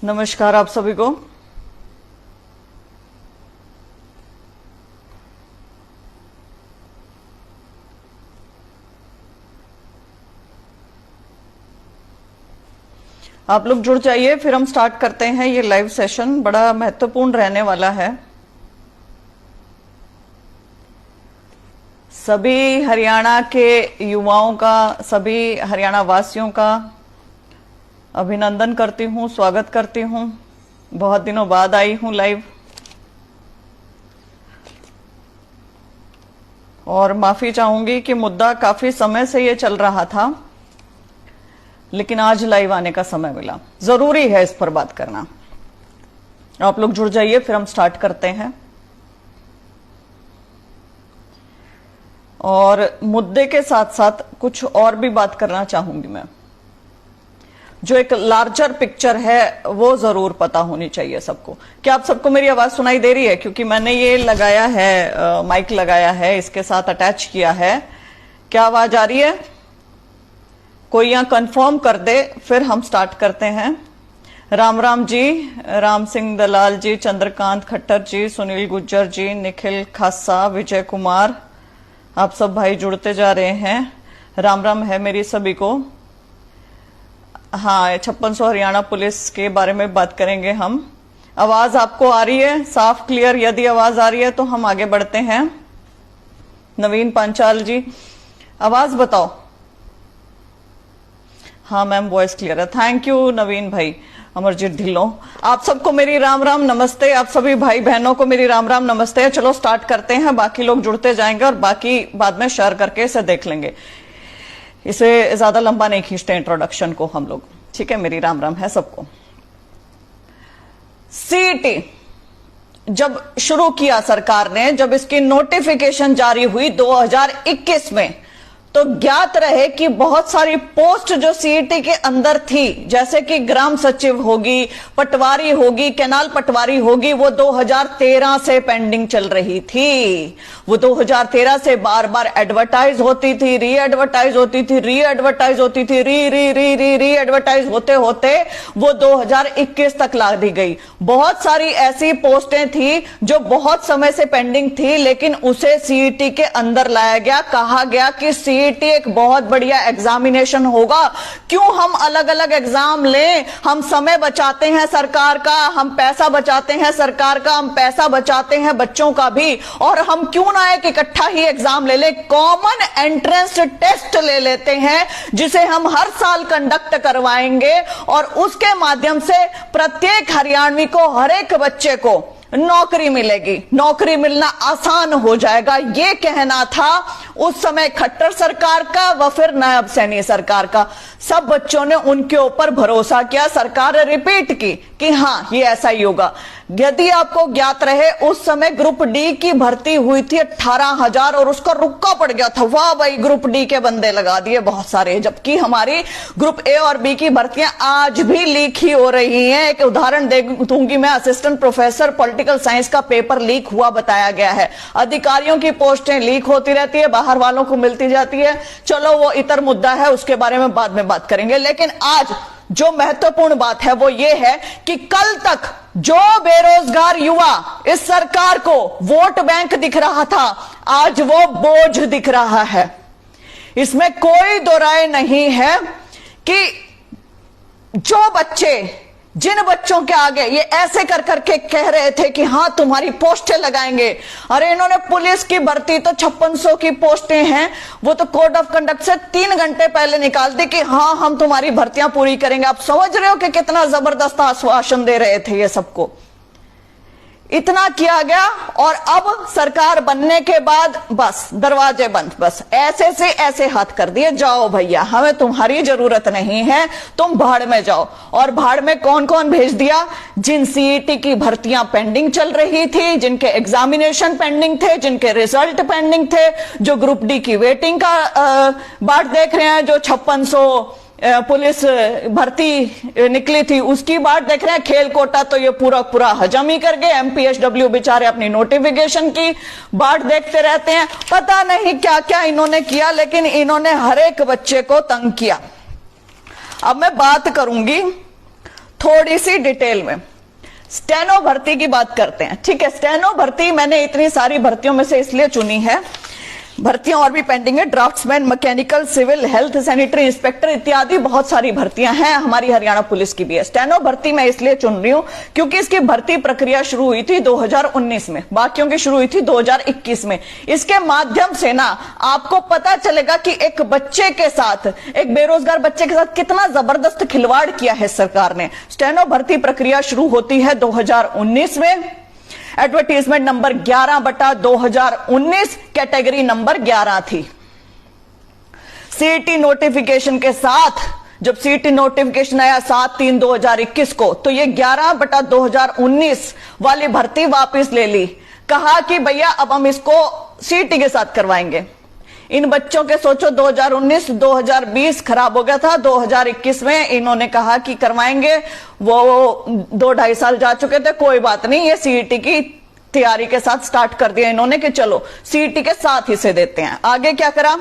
नमस्कार आप सभी को। आप लोग जुड़ जाइए, फिर हम स्टार्ट करते हैं। ये लाइव सेशन बड़ा महत्वपूर्ण रहने वाला है। सभी हरियाणा के युवाओं का, सभी हरियाणा वासियों का अभिनंदन करती हूँ, स्वागत करती हूँ। बहुत दिनों बाद आई हूँ लाइव, और माफी चाहूंगी कि मुद्दा काफी समय से ये चल रहा था, लेकिन आज लाइव आने का समय मिला। जरूरी है इस पर बात करना। आप लोग जुड़ जाइए, फिर हम स्टार्ट करते हैं। और मुद्दे के साथ साथ कुछ और भी बात करना चाहूंगी मैं। जो एक लार्जर पिक्चर है वो जरूर पता होनी चाहिए सबको। क्या आप सबको मेरी आवाज सुनाई दे रही है? क्योंकि मैंने ये लगाया है, माइक लगाया है, इसके साथ अटैच किया है। क्या आवाज आ रही है? कोई यहां कंफर्म कर दे, फिर हम स्टार्ट करते हैं। राम राम जी, राम सिंह दलाल जी, चंद्रकांत खट्टर जी, सुनील गुज्जर जी, निखिल खासा, विजय कुमार, आप सब भाई जुड़ते जा रहे हैं। राम राम है मेरी सभी को। हाँ, 5600 हरियाणा पुलिस के बारे में बात करेंगे हम। आवाज आपको आ रही है साफ क्लियर? यदि आवाज आ रही है तो हम आगे बढ़ते हैं। नवीन पांचाल जी, आवाज बताओ। हाँ मैम, वॉइस क्लियर है। थैंक यू नवीन भाई। अमरजीत ढिल्लों, आप सबको मेरी राम राम नमस्ते। आप सभी भाई बहनों को मेरी राम राम नमस्ते। चलो स्टार्ट करते हैं, बाकी लोग जुड़ते जाएंगे और बाकी बाद में शेयर करके इसे देख लेंगे। इसे ज्यादा लंबा नहीं खींचते इंट्रोडक्शन को हम लोग, ठीक है? मेरी राम राम है सबको। सीईटी जब शुरू किया सरकार ने, जब इसकी नोटिफिकेशन जारी हुई 2021 में, तो ज्ञात रहे कि बहुत सारी पोस्ट जो सीईटी के अंदर थी, जैसे कि ग्राम सचिव होगी, पटवारी होगी, कैनाल पटवारी होगी, वो 2013 से पेंडिंग चल रही थी। वो 2013 से बार बार एडवर्टाइज होती थी, री एडवर्टाइज होती थी, री एडवर्टाइज होती थी, री एडवर्टाइज होते होते वो 2021 तक ला दी गई। बहुत सारी ऐसी पोस्टें थी जो बहुत समय से पेंडिंग थी, लेकिन उसे सीईटी के अंदर लाया गया। कहा गया कि सीईटी एक बहुत बढ़िया एग्जामिनेशन होगा, क्यों हम अलग अलग एग्जाम लें? हम समय बचाते हैं सरकार का, हम पैसा बचाते हैं सरकार का, हम पैसा बचाते हैं बच्चों का भी, और हम क्यों ना एक इकट्ठा ही एग्जाम ले ले, कॉमन एंट्रेंस टेस्ट ले लेते हैं, जिसे हम हर साल कंडक्ट करवाएंगे, और उसके माध्यम से प्रत्येक हरियाणवी को, हर एक बच्चे को नौकरी मिलेगी, नौकरी मिलना आसान हो जाएगा। ये कहना था उस समय खट्टर सरकार का व फिर नायब सैनी सरकार का। सब बच्चों ने उनके ऊपर भरोसा किया। सरकार ने रिपीट की कि हाँ ये ऐसा ही होगा। यदि आपको ज्ञात रहे, उस समय ग्रुप डी की भर्ती हुई थी 18,000 और उसका रुक्का पड़ गया था। वाह भाई, ग्रुप डी के बंदे लगा दिए बहुत सारे, जबकि हमारी ग्रुप ए और बी की भर्तियां आज भी लीक ही हो रही हैं। एक उदाहरण दूंगी मैं, असिस्टेंट प्रोफेसर पॉलिटिकल साइंस का पेपर लीक हुआ बताया गया है। अधिकारियों की पोस्टें लीक होती रहती है, बाहर वालों को मिलती जाती है। चलो वो इतर मुद्दा है, उसके बारे में बाद में बात करेंगे। लेकिन आज जो महत्वपूर्ण बात है वो ये है कि कल तक जो बेरोजगार युवा इस सरकार को वोट बैंक दिख रहा था, आज वो बोझ दिख रहा है। इसमें कोई दो राय नहीं है कि जो बच्चे, जिन बच्चों के आगे ये ऐसे कर करके कह रहे थे कि हाँ तुम्हारी पोस्टें लगाएंगे, अरे इन्होंने पुलिस की भर्ती तो 5600 की पोस्टें हैं, वो तो कोड ऑफ कंडक्ट से 3 घंटे पहले निकाल दी कि हाँ हम तुम्हारी भर्तियां पूरी करेंगे। आप समझ रहे हो कि कितना जबरदस्त आश्वासन दे रहे थे ये सबको। इतना किया गया, और अब सरकार बनने के बाद बस दरवाजे बंद, बस ऐसे से ऐसे हाथ कर दिए, जाओ भैया हमें तुम्हारी जरूरत नहीं है, तुम भाड़ में जाओ। और भाड़ में कौन कौन भेज दिया? जिन सीईटी की भर्तियां पेंडिंग चल रही थी, जिनके एग्जामिनेशन पेंडिंग थे, जिनके रिजल्ट पेंडिंग थे, जो ग्रुप डी की वेटिंग का बाट देख रहे हैं, जो 5600 पुलिस भर्ती निकली थी उसकी बात देख रहे हैं। खेल कोटा तो ये पूरा पूरा हजम ही कर गए। एमपीएसडब्ल्यू बेचारे अपनी नोटिफिकेशन की बात देखते रहते हैं। पता नहीं क्या क्या इन्होंने किया, लेकिन इन्होंने हर एक बच्चे को तंग किया। अब मैं बात करूंगी थोड़ी सी डिटेल में स्टेनो भर्ती की बात करते हैं। ठीक है, स्टेनो भर्ती मैंने इतनी सारी भर्तियों में से इसलिए चुनी है, भर्तियां और भी पेंडिंग है, draftsman, mechanical, civil, health, sanitary inspector इत्यादि बहुत सारी भर्तियां हैं, हमारी हरियाणा पुलिस की भी है। स्टेनो भर्ती मैं इसलिए चुन रही हूं क्योंकि इसकी भर्ती प्रक्रिया शुरू हुई थी 2019 में, बाकियों की शुरू हुई थी 2021 में। इसके माध्यम से ना आपको पता चलेगा कि एक बच्चे के साथ, एक बेरोजगार बच्चे के साथ कितना जबरदस्त खिलवाड़ किया है सरकार ने। स्टेनो भर्ती प्रक्रिया शुरू होती है 2019 में, एडवर्टीजमेंट नंबर 11/2019, कैटेगरी नंबर 11 थी। सीईटी नोटिफिकेशन के साथ जब सीईटी नोटिफिकेशन आया 7/3/2021 को, तो ये 11/2019 वाली भर्ती वापस ले ली, कहा कि भैया अब हम इसको सीईटी के साथ करवाएंगे। इन बच्चों के सोचो 2019-2020 खराब हो गया था, 2021 में इन्होंने कहा कि करवाएंगे, वो 2-2.5 साल जा चुके थे, कोई बात नहीं, ये सीईटी की तैयारी के साथ स्टार्ट कर दिया इन्होंने कि चलो सीईटी के साथ ही से देते हैं। आगे क्या करा,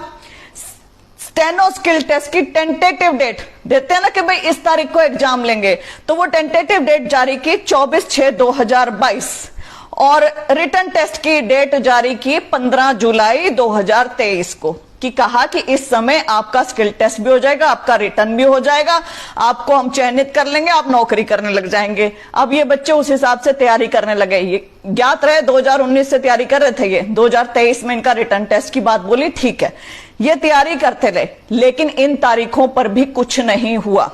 स्टेनो स्किल टेस्ट की टेंटेटिव डेट देते हैं ना कि भाई इस तारीख को एग्जाम लेंगे, तो वो टेंटेटिव डेट जारी की 24/6/2022 और रिटर्न टेस्ट की डेट जारी की 15 जुलाई 2023 को, कि कहा कि इस समय आपका स्किल टेस्ट भी हो जाएगा, आपका रिटर्न भी हो जाएगा, आपको हम चयनित कर लेंगे, आप नौकरी करने लग जाएंगे। अब ये बच्चे उस हिसाब से तैयारी करने लगे। ये ज्ञात रहे 2019 से तैयारी कर रहे थे, ये 2023 में इनका रिटर्न टेस्ट की बात बोली, ठीक है, ये तैयारी करते रहे, लेकिन इन तारीखों पर भी कुछ नहीं हुआ।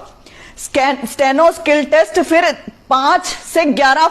स्टेनो स्किल टेस्ट फिर 5 से 11